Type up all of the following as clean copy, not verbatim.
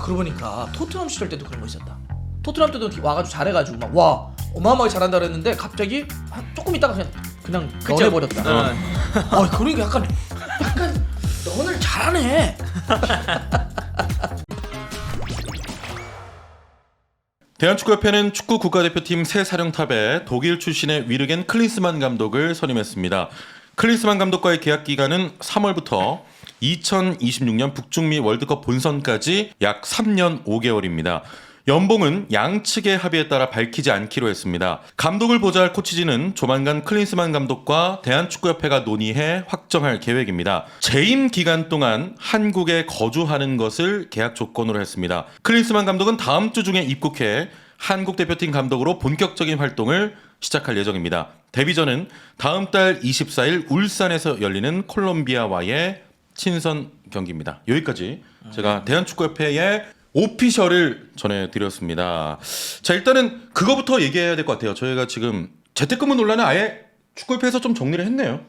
그러고 보니까 토트넘 시절 때도 그런 거 있었다. 토트넘 때도 와가지고 잘해가지고 막 와 어마어마하게 잘한다 그랬는데 갑자기 조금 있다가 그냥 넣어버렸다. 그러니까 약간 너 오늘 잘하네. 대한축구협회는 축구 국가대표팀 새 사령탑에 독일 출신의 위르겐 클린스만 감독을 선임했습니다. 클린스만 감독과의 계약 기간은 3월부터 2026년 북중미 월드컵 본선까지 약 3년 5개월입니다. 연봉은 양측의 합의에 따라 밝히지 않기로 했습니다. 감독을 보좌할 코치진은 조만간 클린스만 감독과 대한축구협회가 논의해 확정할 계획입니다. 재임 기간 동안 한국에 거주하는 것을 계약 조건으로 했습니다. 클린스만 감독은 다음 주 중에 입국해 한국 대표팀 감독으로 본격적인 활동을 시작할 예정입니다. 데뷔전은 다음 달 24일 울산에서 열리는 콜롬비아와의 친선 경기입니다. 여기까지 제가 대한축구협회의 오피셜을 전해드렸습니다. 자, 일단은 그거부터 얘기해야 될 것 같아요. 저희가 지금 재택근무 논란은 아예 축구협회에서 좀 정리를 했네요.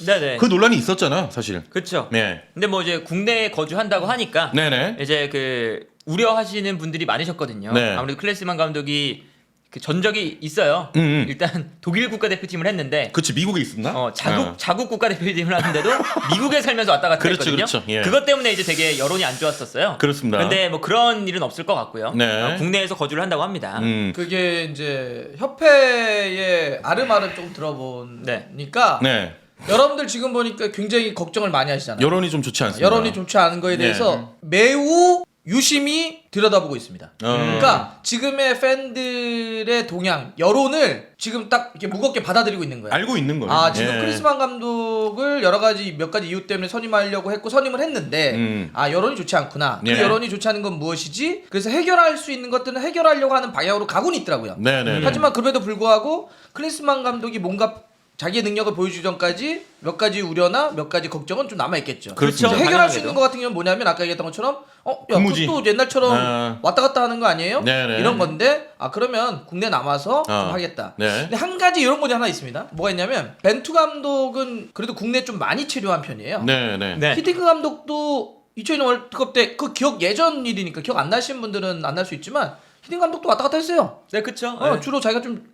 네네. 그 논란이 있었잖아, 사실. 그렇죠. 네. 근데 뭐 이제 국내에 거주한다고 하니까 네네. 이제 그 우려하시는 분들이 많으셨거든요. 네. 아무래도 클린스만 감독이 그 전적이 있어요. 일단 독일 국가대표팀을 했는데 그치, 미국에 있었나? 자국 국가대표팀을 하는데도 미국에 살면서 왔다 갔다 그렇죠, 했거든요. 그렇죠. 예. 그것 때문에 이제 되게 여론이 안 좋았었어요. 그렇습니다. 근데 뭐 그런 일은 없을 것 같고요. 네. 국내에서 거주를 한다고 합니다. 그게 이제 협회의 아름아름 좀 들어보니까 네. 여러분들 지금 보니까 굉장히 걱정을 많이 하시잖아요. 여론이 좀 좋지 않습니다. 여론이 좋지 않은 거에 대해서 매우 유심히 들여다보고 있습니다. 그러니까 지금의 팬들의 동향, 여론을 지금 딱 이렇게 무겁게 받아들이고 있는 거예요. 알고 있는 거예요. 지금 예. 클린스만 감독을 몇 가지 이유 때문에 선임하려고 했고 선임을 했는데 여론이 좋지 않구나. 그 예. 여론이 좋지 않은 건 무엇이지? 그래서 해결할 수 있는 것들은 해결하려고 하는 방향으로 가고는 있더라고요. 네네. 하지만 그럼에도 불구하고 클린스만 감독이 뭔가 자기의 능력을 보여주기 전까지 몇 가지 우려나 몇 가지 걱정은 좀 남아있겠죠. 그렇죠. 해결할 수 당연하게도. 있는 것 같은 경우는 뭐냐면 아까 얘기했던 것처럼 근무지. 또 옛날처럼 왔다 갔다 하는 거 아니에요? 네네. 이런 건데 그러면 국내 남아서 좀 하겠다. 네. 근데 한 가지 이런 건이 하나 있습니다. 뭐가 있냐면 벤투 감독은 그래도 국내 좀 많이 체류한 편이에요. 네네. 네. 히딩크 감독도 2002년 월드컵 때 그 기억 예전 일이니까 기억 안 나시는 분들은 안 날 수 있지만 히딩크 감독도 왔다 갔다 했어요. 네, 그렇죠. 주로 자기가 좀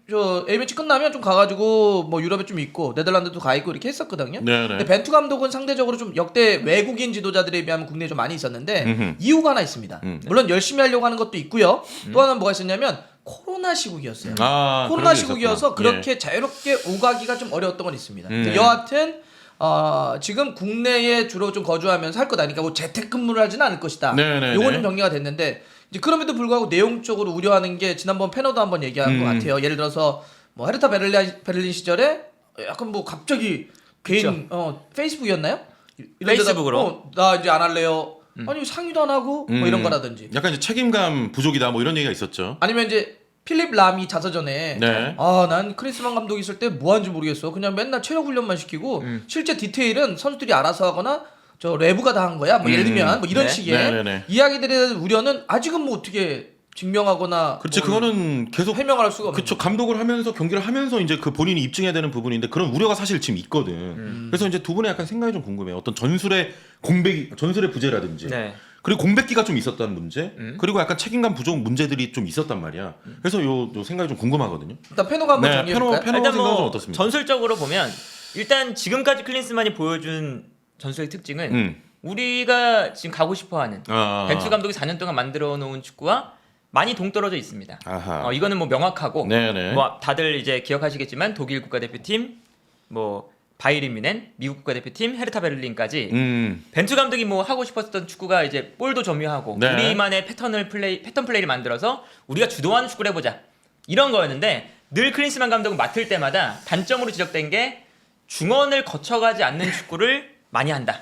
A매치 끝나면 좀 가가지고 뭐 유럽에 좀 있고 네덜란드도 가 있고 이렇게 했었거든요. 네네. 근데 벤투 감독은 상대적으로 좀 역대 외국인 지도자들에 비하면 국내에 좀 많이 있었는데 이유가 하나 있습니다. 물론 열심히 하려고 하는 것도 있고요. 또 하나는 뭐가 있었냐면 코로나 시국이었어요. 코로나 그런 게 시국이어서 있었구나. 그렇게 자유롭게 오가기가 좀 어려웠던 건 있습니다. 음. 여하튼 지금 국내에 주로 좀 거주하면서 할 거다. 그러니까 뭐 재택근무를 하지는 않을 것이다. 네네네. 요건 좀 정리가 됐는데 이제 그럼에도 불구하고 내용적으로 우려하는 게 지난번 패너도 한번 얘기한 것 같아요. 예를 들어서 뭐 헤르타 베를린 시절에 약간 뭐 갑자기 개인 페이스북이었나요? 이런 데다 페이스북으로? 나 이제 안 할래요. 아니 상의도 안 하고 뭐 이런 거라든지. 약간 이제 책임감 부족이다 뭐 이런 얘기가 있었죠. 아니면 이제 필립 람이 자서전에 네. 난 크리스만 감독 있을 때 뭐 하는지 모르겠어. 그냥 맨날 체력 훈련만 시키고 실제 디테일은 선수들이 알아서 하거나 저 레브가 다 한 거야. 뭐 예를 들면 뭐 이런 네. 식의 네네네. 이야기들에 대한 우려는 아직은 뭐 어떻게 증명하거나 그렇지, 뭐 그거는 계속 해명을 할 수가 없는 그쵸, 감독을 하면서 경기를 하면서 이제 그 본인이 입증해야 되는 부분인데 그런 우려가 사실 지금 있거든. 그래서 이제 두 분의 약간 생각이 좀 궁금해요. 어떤 전술의 부재라든지. 네. 그리고 공백기가 좀 있었다는 문제. 그리고 약간 책임감 부족 문제들이 좀 있었단 말이야. 그래서 요 생각이 좀 궁금하거든요. 일단 패너가 한번 네, 정리해 볼까요? 패너 일단 생각은 좀 뭐 어떻습니까? 전술적으로 보면 일단 지금까지 클린스만이 보여준 전술의 특징은 우리가 지금 가고 싶어하는 벤투 감독이 4년 동안 만들어 놓은 축구와 많이 동떨어져 있습니다. 아하. 이거는 뭐 명확하고 네네. 뭐 다들 이제 기억하시겠지만 독일 국가대표팀, 뭐 바이에른 뮌헨, 미국 국가대표팀, 헤르타 베를린까지 벤투 감독이 뭐 하고 싶었던 축구가 이제 볼도 점유하고 네. 우리만의 패턴 플레이를 만들어서 우리가 주도하는 축구를 해보자 이런 거였는데 늘 클린스만 감독은 맡을 때마다 단점으로 지적된 게 중원을 거쳐가지 않는 축구를 많이 한다.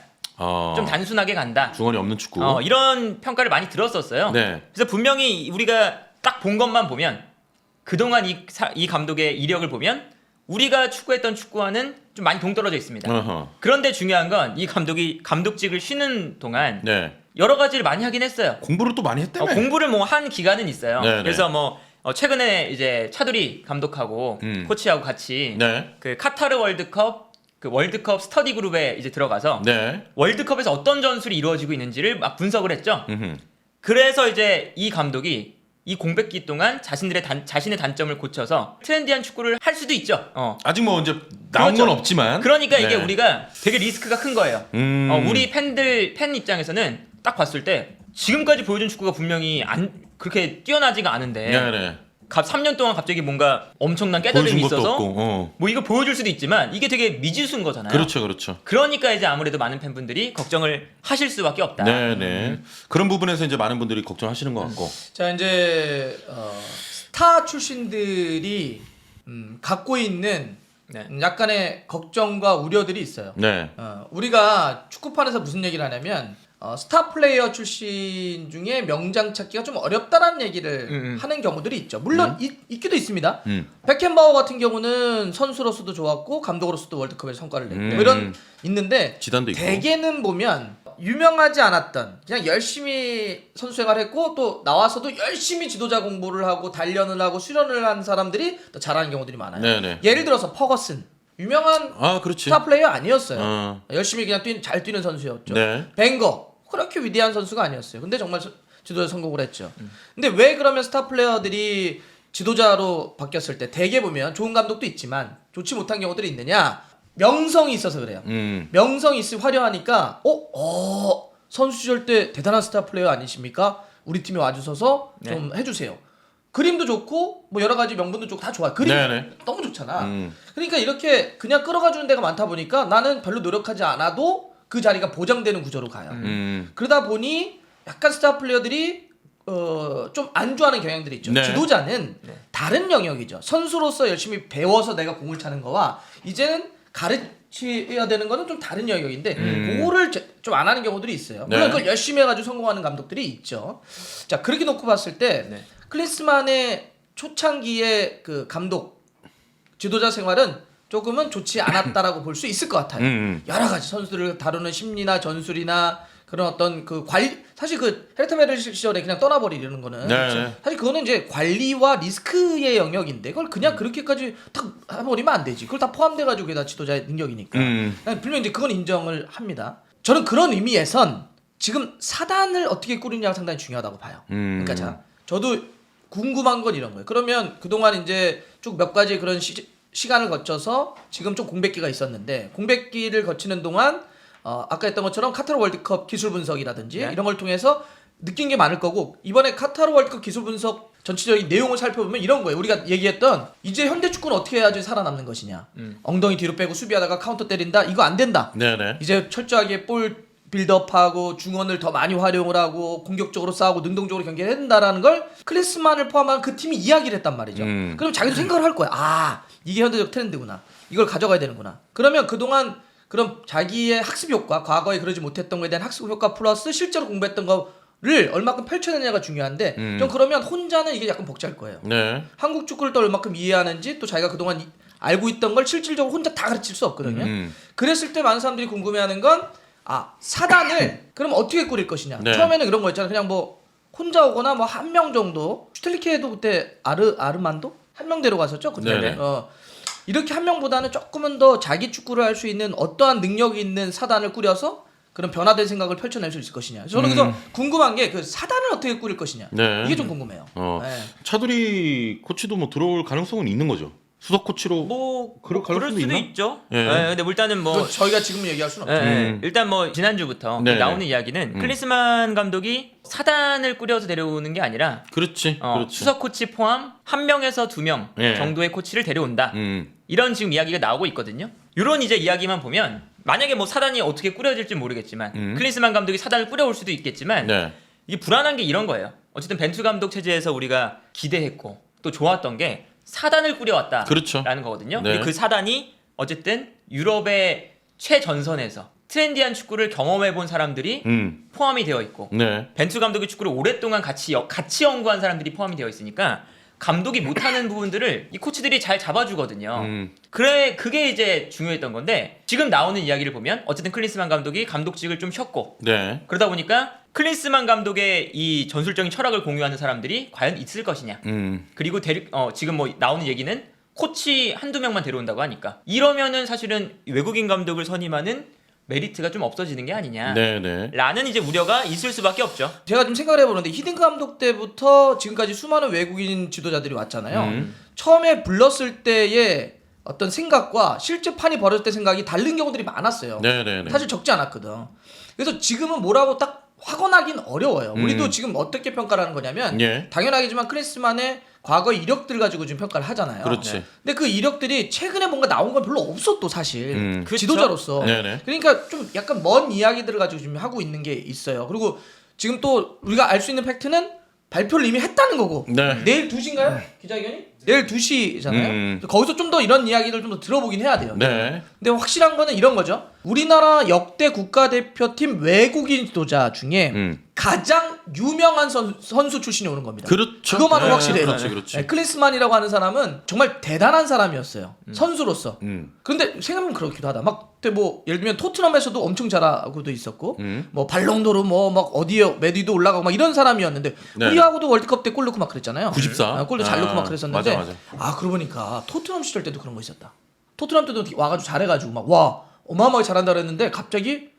좀 단순하게 간다. 중원이 없는 축구. 이런 평가를 많이 들었었어요. 네. 그래서 분명히 우리가 딱 본 것만 보면 그동안 이 감독의 이력을 보면 우리가 추구했던 축구와는 좀 많이 동떨어져 있습니다. 어허. 그런데 중요한 건 이 감독이 감독직을 쉬는 동안 네. 여러 가지를 많이 하긴 했어요. 공부를 또 많이 했다며. 공부를 뭐 한 기간은 있어요. 네네. 그래서 뭐 최근에 이제 차두리 감독하고 코치하고 같이 네. 그 카타르 월드컵 그 월드컵 스터디 그룹에 이제 들어가서 네. 월드컵에서 어떤 전술이 이루어지고 있는지를 막 분석을 했죠. 그래서 이제 이 감독이 이 공백기 동안 자신의 단점을 고쳐서 트렌디한 축구를 할 수도 있죠. 아직 뭐 이제 나온 그렇죠. 건 없지만. 그러니까 이게 네. 우리가 되게 리스크가 큰 거예요. 우리 팬 입장에서는 딱 봤을 때 지금까지 보여준 축구가 분명히 그렇게 뛰어나지가 않은데 네네. 3년 동안 갑자기 뭔가 엄청난 깨달음이 보여준 것도 있어서 없고. 뭐 이거 보여줄 수도 있지만 이게 되게 미지수인 거잖아요. 그렇죠. 그러니까 이제 아무래도 많은 팬분들이 걱정을 하실 수밖에 없다. 네네. 그런 부분에서 이제 많은 분들이 걱정하시는 것 같고. 자 이제 스타 출신들이 갖고 있는 네. 약간의 걱정과 우려들이 있어요. 네. 우리가 축구판에서 무슨 얘기를 하냐면 스타 플레이어 출신 중에 명장 찾기가 좀 어렵다라는 얘기를 하는 경우들이 있죠. 물론 있기도 있습니다. 베켄바워 같은 경우는 선수로서도 좋았고 감독으로서도 월드컵에 성과를 냈고 뭐 이런 있는데 지단도 있고. 대개는 보면 유명하지 않았던 그냥 열심히 선수 생활했고 또 나와서도 열심히 지도자 공부를 하고 단련을 하고 수련을 한 사람들이 더 잘하는 경우들이 많아요. 네네. 예를 들어서 퍼거슨 유명한 그렇지. 스타 플레이어 아니었어요. 어. 열심히 그냥 잘 뛰는 선수였죠. 네. 벵거 그렇게 위대한 선수가 아니었어요. 근데 정말 지도자 성공을 했죠. 근데 왜 그러면 스타 플레이어들이 지도자로 바뀌었을 때 대개 보면 좋은 감독도 있지만 좋지 못한 경우들이 있느냐? 명성이 있어서 그래요. 명성이 있으면 화려하니까 선수 시절 때 대단한 스타 플레이어 아니십니까? 우리 팀에 와주셔서 좀 해주세요. 그림도 좋고 뭐 여러 가지 명분도 좋고 다 좋아. 그림 네네. 너무 좋잖아. 그러니까 이렇게 그냥 끌어가주는 데가 많다 보니까 나는 별로 노력하지 않아도 그 자리가 보장되는 구조로 가요. 그러다 보니 약간 스타 플레이어들이 좀 안주하는 경향들이 있죠. 네. 지도자는 다른 영역이죠. 선수로서 열심히 배워서 내가 공을 차는 거와 이제는 가르쳐야 되는 거는 좀 다른 영역인데 그거를 좀 안 하는 경우들이 있어요. 물론 네. 그걸 열심히 해가지고 성공하는 감독들이 있죠. 자 그렇게 놓고 봤을 때 클린스만의 초창기의 그 감독 지도자 생활은 조금은 좋지 않았다라고 볼 수 있을 것 같아요. 여러 가지 선수들을 다루는 심리나 전술이나 그런 어떤 그 관리 사실 그 헤르타 베르 시절에 그냥 떠나버리려는 거는 네. 사실 그거는 이제 관리와 리스크의 영역인데 그걸 그냥 그렇게까지 탁 해버리면 안 되지. 그걸 다 포함돼가지고 그게 다 지도자의 능력이니까. 분명 이제 그건 인정을 합니다. 저는 그런 의미에선 지금 사단을 어떻게 꾸리냐가 상당히 중요하다고 봐요. 그러니까 자 저도 궁금한 건 이런 거예요. 그러면 그동안 이제 쭉 몇 가지 그런 시간을 거쳐서 지금 좀 공백기가 있었는데 공백기를 거치는 동안 아까 했던 것처럼 카타르 월드컵 기술 분석이라든지 이런 걸 통해서 느낀 게 많을 거고 이번에 카타르 월드컵 기술 분석 전체적인 내용을 살펴보면 이런 거예요. 우리가 얘기했던 이제 현대 축구는 어떻게 해야지 살아남는 것이냐. 엉덩이 뒤로 빼고 수비하다가 카운터 때린다. 이거 안 된다. 네네. 이제 철저하게 볼 빌드업하고 중원을 더 많이 활용을 하고 공격적으로 싸우고 능동적으로 경기를 해야 된다라는 걸 클린스만을 포함한 그 팀이 이야기를 했단 말이죠. 그럼 자기도 생각을 할 거야. 이게 현대적 트렌드구나. 이걸 가져가야 되는구나. 그러면 그동안 그럼 자기의 학습 효과, 과거에 그러지 못했던 거에 대한 학습 효과 플러스 실제로 공부했던 거를 얼마큼 펼쳐내냐가 중요한데 좀 그러면 혼자는 이게 약간 벅찰 거예요. 네. 한국 축구를 또 얼마큼 이해하는지 또 자기가 그동안 알고 있던 걸 실질적으로 혼자 다 가르칠 수 없거든요. 그랬을 때 많은 사람들이 궁금해하는 건 사단을 그럼 어떻게 꾸릴 것이냐. 네. 처음에는 그런 거 있잖아요. 그냥 뭐 혼자 오거나 뭐 한 명 정도. 슈텔리케도 그때 아르만도 한 명 데려갔었죠. 그때. 네네. 이렇게 한 명보다는 조금은 더 자기 축구를 할 수 있는 어떠한 능력이 있는 사단을 꾸려서 그런 변화된 생각을 펼쳐낼 수 있을 것이냐. 저는 그래서 궁금한 게 그 사단을 어떻게 꾸릴 것이냐. 네. 이게 좀 궁금해요. 네. 차두리 코치도 뭐 들어올 가능성은 있는 거죠. 수석 코치로 그럴 그럴 가능성도 수도 있나? 있죠. 예. 근데 일단은 뭐 저희가 지금 얘기할 수는 없죠. 일단 뭐 지난주부터 네네. 나오는 이야기는 클린스만 감독이 사단을 꾸려서 데려오는 게 아니라 그렇지. 그렇지. 수석 코치 포함 1명에서 2명 예. 정도의 코치를 데려온다. 음. 이런 지금 이야기가 나오고 있거든요. 이런 이제 이야기만 보면 만약에 뭐 사단이 어떻게 꾸려질지 모르겠지만 클린스만 감독이 사단을 꾸려올 수도 있겠지만 네. 이게 불안한 게 이런 거예요. 어쨌든 벤투 감독 체제에서 우리가 기대했고 또 좋았던 게 사단을 꾸려왔다라는 그렇죠. 거거든요. 네. 그 사단이 어쨌든 유럽의 최전선에서 트렌디한 축구를 경험해본 사람들이 포함이 되어 있고 네. 벤투 감독의 축구를 오랫동안 같이 연구한 사람들이 포함이 되어 있으니까 감독이 못하는 부분들을 이 코치들이 잘 잡아주거든요. 그게 이제 중요했던 건데 지금 나오는 이야기를 보면 어쨌든 클린스만 감독이 감독직을 좀 쉬었고 네. 그러다 보니까 클린스만 감독의 이 전술적인 철학을 공유하는 사람들이 과연 있을 것이냐. 그리고 지금 뭐 나오는 얘기는 코치 한두 명만 데려온다고 하니까 이러면은 사실은 외국인 감독을 선임하는 메리트가 좀 없어지는 게 아니냐. 네네. 라는 이제 우려가 있을 수밖에 없죠. 제가 좀 생각을 해보는데 히딩크 감독 때부터 지금까지 수많은 외국인 지도자들이 왔잖아요. 처음에 불렀을 때의 어떤 생각과 실제 판이 벌어질 때 생각이 다른 경우들이 많았어요. 네네네. 사실 적지 않았거든. 그래서 지금은 뭐라고 딱 확언하긴 어려워요. 우리도 지금 어떻게 평가를 하는 거냐면 예. 당연하겠지만 클린스만의 과거 이력들 가지고 지금 평가를 하잖아요. 그렇지. 네. 근데 그 이력들이 최근에 뭔가 나온 건 별로 없어 또 사실 그쵸? 지도자로서. 네네. 그러니까 좀 약간 먼 이야기들을 가지고 지금 하고 있는 게 있어요. 그리고 지금 또 우리가 알 수 있는 팩트는 발표를 이미 했다는 거고. 네. 내일 2시인가요? 기자회견이? 내일 2시잖아요. 거기서 좀 더 이런 이야기를 좀 더 들어보긴 해야 돼요. 네. 근데 확실한 거는 이런 거죠. 우리나라 역대 국가대표팀 외국인 지도자 중에 가장 유명한 선수 출신이 오는 겁니다. 그렇죠. 그것만은 네, 확실해요. 그렇지, 그렇지. 네, 클린스만이라고 하는 사람은 정말 대단한 사람이었어요. 선수로서. 그런데 생각하면 그렇기도 하다. 막 그때 뭐 예를 들면 토트넘에서도 엄청 잘하고도 있었고, 뭐 발롱도르 뭐 막 어디에 메디도 올라가고 막 이런 사람이었는데 네. 우리하고도 월드컵 때 골 넣고 막 그랬잖아요. 94. 골도 잘 넣고 막 그랬었는데. 맞아. 그러고 보니까 토트넘 시절 때도 그런 거 있었다. 토트넘 때도 와가지고 잘해가지고 막 와 어마어마하게 잘한다 그랬는데 갑자기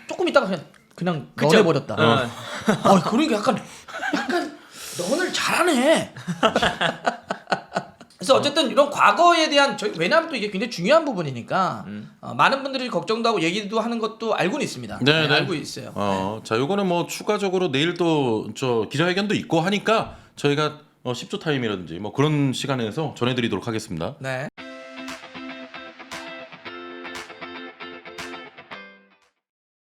조금 있다가 그냥 그쵸? 런해버렸다. 어. 그러니까 약간 런을 잘하네. 그래서 어쨌든 이런 과거에 대한 왜냐하면 또 이게 굉장히 중요한 부분이니까 많은 분들이 걱정도 하고 얘기도 하는 것도 알고는 있습니다. 네. 알고 있어요. 자, 요거는 뭐 추가적으로 내일 또 저 기자회견도 있고 하니까 저희가 10초 타임이라든지 뭐 그런 시간에서 전해드리도록 하겠습니다. 네.